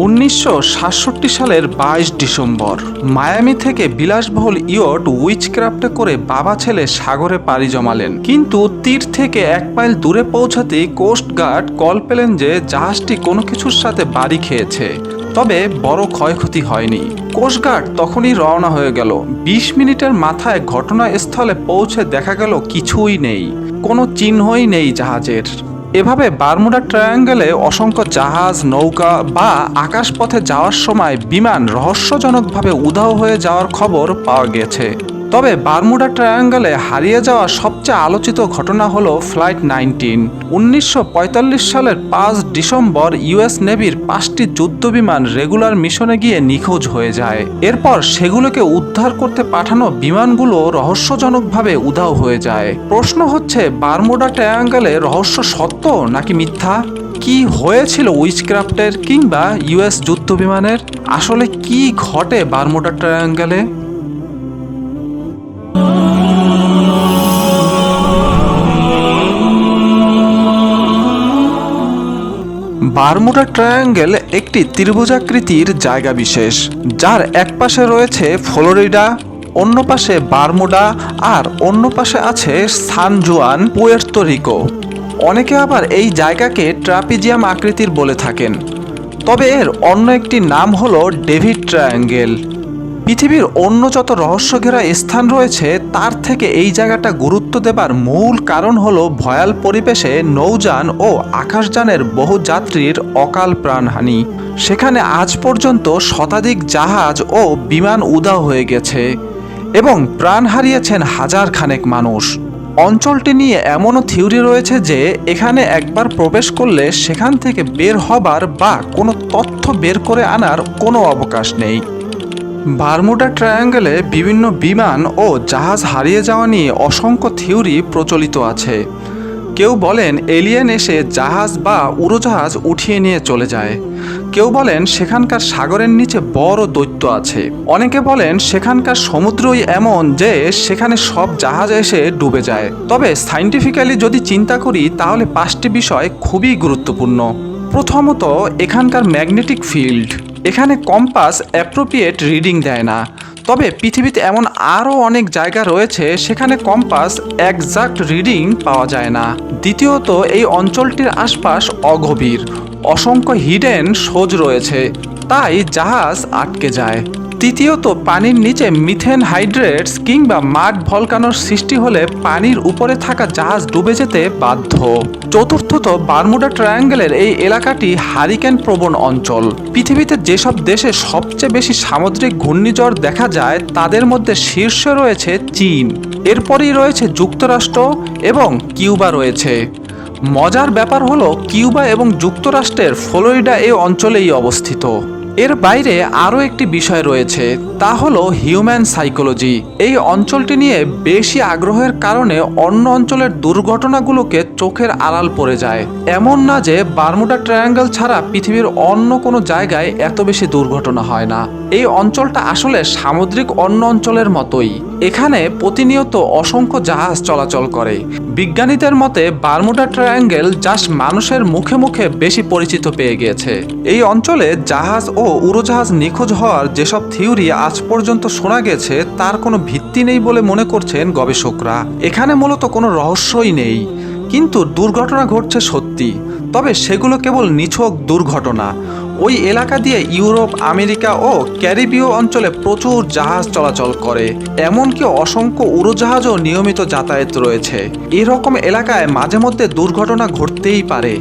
1967 সালের 22 December Miami থেকে বিলাসবহুল ইয়ট উইচক্রাফটে করে বাবা ছেলে সাগরে পাড়ি জমালেন, কিন্তু তীর থেকে 1 মাইল দূরে পৌঁছাতেই কোস্টগার্ড কল পেলেন যে জাহাজটি কোনো কিছুর সাথে বাড়ি খেয়েছে। তবে বড় ক্ষয়ক্ষতি হয়নি। কোস্টগার্ড তখনই রওনা হয়ে গেল। 20 মিনিটের মাথায় ঘটনাস্থলে পৌঁছে দেখা গেল কিছুই নেই, কোনো চিহ্নই নেই জাহাজের। এভাবে বারমুডা ট্রায়াঙ্গেলে অসংখ্য জাহাজ, নৌকা বা আকাশপথে যাওয়ার সময় বিমান রহস্যজনকভাবে উধাও হয়ে যাওয়ার খবর পাওয়া গেছে। তবে বারমুডা ট্রায়াঙ্গেলে হারিয়ে যাওয়া সবচেয়ে আলোচিত ঘটনা হলো ফ্লাইট 19। 1945 সালের 5 ডিসেম্বর ইউএস নেভির 5টি যুদ্ধবিমান রেগুলার মিশনে গিয়ে নিখোঁজ হয়ে যায়। এরপর সেগুলোকে উদ্ধার করতে পাঠানো বিমানগুলো রহস্যজনকভাবে উধাও হয়ে যায়। প্রশ্ন হচ্ছে, বারমুডা ট্রায়াঙ্গেলে রহস্য সত্য নাকি মিথ্যা? কি হয়েছিল উইচক্রাফটের কিংবা ইউএস যুদ্ধবিমানের? আসলে কি ঘটে বারমুডা ট্রায়াঙ্গেলে? বারমুডা ট্রায়াঙ্গেল একটি ত্রিভুজাকৃতির জায়গা বিশেষ, যার এক পাশে রয়েছে ফ্লোরিডা, অন্য পাশে বারমুডা আর অন্য পাশে আছে সান জুয়ান, পুয়ের্তো রিকো। অনেকে আবার এই জায়গাকে ট্রাপিজিয়াম আকৃতির বলে থাকেন। তবে এর অন্য একটি নাম হলো ডেভিড ট্রায়াঙ্গেল। পৃথিবীর অন্য যত রহস্যঘেরা স্থান রয়েছে তার থেকে এই জায়গাটা গুরুত্ব দেবার মূল কারণ হলো ভয়াল পরিবেশে নৌযান ও আকাশযানের বহু যাত্রীর অকাল প্রাণহানি। সেখানে আজ পর্যন্ত শতাধিক জাহাজ ও বিমান উধাও হয়ে গেছে এবং প্রাণ হারিয়েছেন হাজার খানেক মানুষ। অঞ্চলটি নিয়ে এমনও থিওরি রয়েছে যে এখানে একবার প্রবেশ করলে সেখান থেকে বের হবার বা কোনো তথ্য বের করে আনার কোনো অবকাশ নেই। বারমুডা ট্রায়াঙ্গেলে বিভিন্ন বিমান ও জাহাজ হারিয়ে যাওয়া নিয়ে অসংখ্য থিওরি প্রচলিত আছে। কেউ বলেন এলিয়েন এসে জাহাজ বা উড়োজাহাজ উঠিয়ে নিয়ে চলে যায়। কেউ বলেন সেখানকার সাগরের নিচে বড় দৈত্য আছে। অনেকে বলেন সেখানকার সমুদ্রই এমন যে সেখানে সব জাহাজ এসে ডুবে যায়। তবে সায়েন্টিফিক্যালি যদি চিন্তা করি তাহলে 5টি বিষয় খুবই গুরুত্বপূর্ণ। প্রথমত, এখানকার ম্যাগনেটিক ফিল্ড। এখানে কম্পাস অ্যাপ্রোপ্রিয়েট রিডিং দেয় না। তবে পৃথিবীতে এমন আরও অনেক জায়গা রয়েছে সেখানে কম্পাস একজাক্ট রিডিং পাওয়া যায় না। দ্বিতীয়ত, এই অঞ্চলটির আশপাশ অগভীর, অসংখ্য হিডেন সোজ রয়েছে, তাই জাহাজ আটকে যায়। তৃতীয়ত, পানির নিচে মিথেন হাইড্রেটস কিংবা মাড ভলকানোর সৃষ্টি হলে পানির উপরে থাকা জাহাজ ডুবে যেতে বাধ্য। চতুর্থত, বারমুডা ট্রায়াঙ্গেলের এই এলাকাটি হারিকেন প্রবণ অঞ্চল। পৃথিবীতে যেসব দেশে সবচেয়ে বেশি সামুদ্রিক ঘূর্ণিঝড় দেখা যায় তাদের মধ্যে শীর্ষে রয়েছে চীন, এরপরই রয়েছে যুক্তরাষ্ট্র এবং কিউবা রয়েছে। মজার ব্যাপার হলো কিউবা এবং যুক্তরাষ্ট্রের ফ্লোরিডা এই অঞ্চলেই অবস্থিত। এর বাইরে আরও একটি বিষয় রয়েছে, তা হলো হিউম্যান সাইকোলজি। এই অঞ্চলটি নিয়ে বেশি আগ্রহের কারণে অন্য অঞ্চলের দুর্ঘটনাগুলোকে চোখের আড়াল পড়ে যায়। এমন না যে বারমুডা ট্রায়াঙ্গেল ছাড়া পৃথিবীর অন্য কোনো জায়গায় এত বেশি দুর্ঘটনা হয় না। এই অঞ্চলটা আসলে সামুদ্রিক অন্য অঞ্চলের মতোই। এখানে প্রতিনিয়ত অসংখ্য জাহাজ চলাচল করে। বিজ্ঞানীদের মতে বারমুডা ট্রায়াঙ্গেল জাস্ট মানুষের মুখে মুখে বেশি পরিচিত পেয়ে গিয়েছে। এই অঞ্চলে জাহাজ ও উড়োজাহাজ নিখোঁজ হওয়ার যেসব থিওরি আজ পর্যন্ত শোনা গেছে তার কোনো ভিত্তি নেই বলে মনে করছেন গবেষকরা। এখানে মূলত কোনো রহস্যই নেই, কিন্তু দুর্ঘটনা ঘটছে সত্যি। তবে সেগুলো কেবল নিছক দুর্ঘটনা। ওই এলাকা দিয়ে ইউরোপ, আমেরিকা ও ক্যারিবীয় অঞ্চলে প্রচুর জাহাজ চলাচল করে, এমনকি অসংখ্য উড়োজাহাজও নিয়মিত যাতায়াত রয়েছে। এরকম এলাকায় মাঝে মধ্যে দুর্ঘটনা ঘটতেই পারে।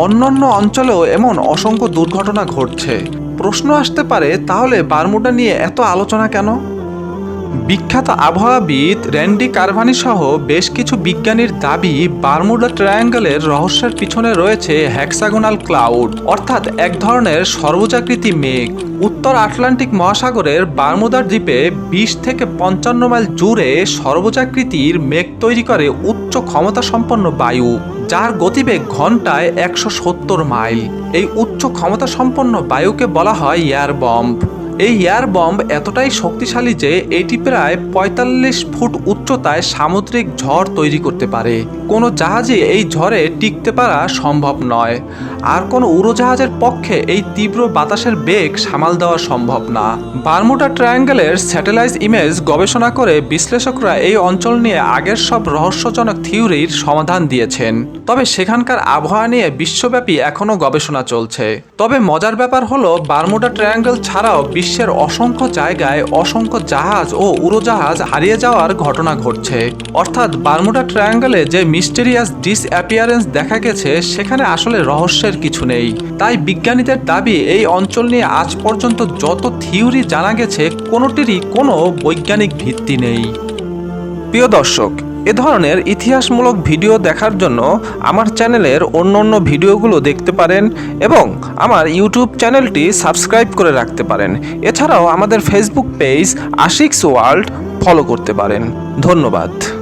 অন্যান্য অঞ্চলেও এমন অসংখ্য দুর্ঘটনা ঘটছে। প্রশ্ন আসতে পারে, তাহলে বারমুডা নিয়ে এত আলোচনা কেন? বিখ্যাত আবহাওয়াবিদ র্যান্ডি কারভানি সহ বেশ কিছু বিজ্ঞানীর দাবি বারমুডা ট্রায়াঙ্গেলের রহস্যের পিছনে রয়েছে হেক্সাগোনাল ক্লাউড, অর্থাৎ এক ধরনের সর্বোজাকৃতি মেঘ। উত্তর আটলান্টিক মহাসাগরের বারমুদার দ্বীপে 20 থেকে 55 মাইল জুড়ে সর্বোজাকৃতির মেঘ তৈরি করে উচ্চ ক্ষমতা সম্পন্ন বায়ু, যার গতিবেগ ঘন্টায় 170 মাইল। এই উচ্চ ক্ষমতা সম্পন্ন বায়ুকে বলা হয় এয়ার বম্ব। এই এয়ার বম্ব এতটাই শক্তিশালী যে এটি প্রায় 45 ফুট উচ্চতায় সামুদ্রিক ঝড় তৈরি করতে পারে। কোনো জাহাজে এই ঝড়ে টিকতে পারা সম্ভব নয়। আর কোনো উড়োজাহাজের পক্ষে এই তীব্র বাতাসের বেগ সামাল দেওয়া সম্ভব না। বারমুডা ট্রায়াঙ্গেলের স্যাটেলাইট ইমেজ গবেষণা করে বিশ্লেষকরা এই অঞ্চল নিয়ে আগের সব রহস্যজনক থিওরির সমাধান দিয়েছেন। তবে সেখানকার আবহাওয়া নিয়ে বিশ্বব্যাপী এখনও গবেষণা চলছে। তবে মজার ব্যাপার হলো বারমুডা ট্রায়াঙ্গেল ছাড়াও বিশ্বের অসংখ্য জায়গায় অসংখ্য জাহাজ ও উড়োজাহাজ হারিয়ে যাওয়ার ঘটনা ঘটছে। অর্থাৎ বারমুডা ট্রায়াঙ্গেলে যে মিস্টেরিয়াস ডিসঅ্যাপিয়ারেন্স দেখা গেছে সেখানে আসলে রহস্যের কিছু নেই। তাই বিজ্ঞানীদের দাবি এই অঞ্চল নিয়ে আজ পর্যন্ত যত থিওরি জানা গেছে কোনোটিরই কোনো বৈজ্ঞানিক ভিত্তি নেই। প্রিয় দর্শক, এ ধরনের ইতিহাসমূলক ভিডিও দেখার জন্য আমার চ্যানেলের অন্য ভিডিওগুলো দেখতে পারেন এবং আমার ইউটিউব চ্যানেলটি সাবস্ক্রাইব করে রাখতে পারেন। এছাড়াও আমাদের ফেসবুক পেজ আশিকস ওয়ার্ল্ড ফলো করতে পারেন। ধন্যবাদ।